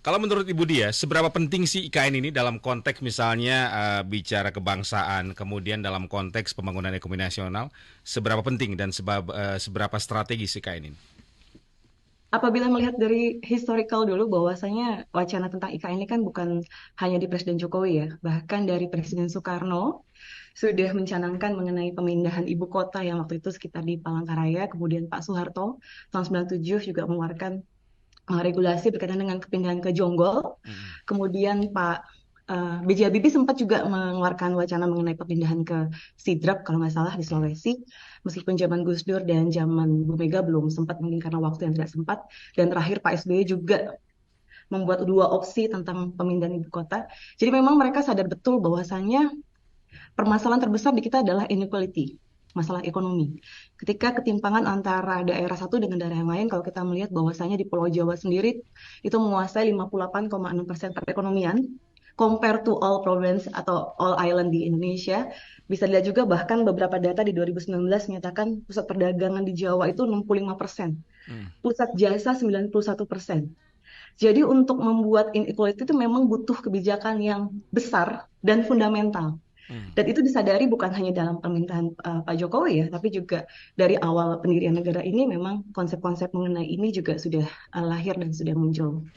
Kalau menurut Ibu Dia, seberapa penting sih IKN ini dalam konteks misalnya bicara kebangsaan, kemudian dalam konteks pembangunan ekonomi nasional, seberapa penting dan seberapa strategis IKN ini? Apabila melihat dari historical dulu bahwasanya wacana tentang IKN ini kan bukan hanya di Presiden Jokowi ya, bahkan dari Presiden Soekarno sudah mencanangkan mengenai pemindahan ibu kota yang waktu itu sekitar di Palangkaraya, kemudian Pak Soeharto tahun 97 juga mengeluarkan regulasi berkaitan dengan kepindahan ke Jonggol. Mm-mm. Kemudian Pak B.J. Habibie sempat juga mengeluarkan wacana mengenai perpindahan ke Sidrap kalau nggak salah di Mm. Sulawesi. Meskipun zaman Gus Dur dan zaman Bu Mega belum sempat mungkin karena waktu yang tidak sempat. Dan terakhir Pak SBY juga membuat dua opsi tentang pemindahan ibu kota. Jadi memang mereka sadar betul bahwasannya permasalahan terbesar di kita adalah inequality, masalah ekonomi. Ketika ketimpangan antara daerah satu dengan daerah yang lain, kalau kita melihat bahwasanya di Pulau Jawa sendiri itu menguasai 58,6% perekonomian, compare to all province atau all island di Indonesia. Bisa dilihat juga bahkan beberapa data di 2019 menyatakan pusat perdagangan di Jawa itu 65%, Mm. pusat jasa 91%. Jadi untuk membuat inequality itu memang butuh kebijakan yang besar dan fundamental. Mm. Dan itu disadari bukan hanya dalam pemerintahan Pak Jokowi ya, tapi juga dari awal pendirian negara ini memang konsep-konsep mengenai ini juga sudah lahir dan sudah muncul.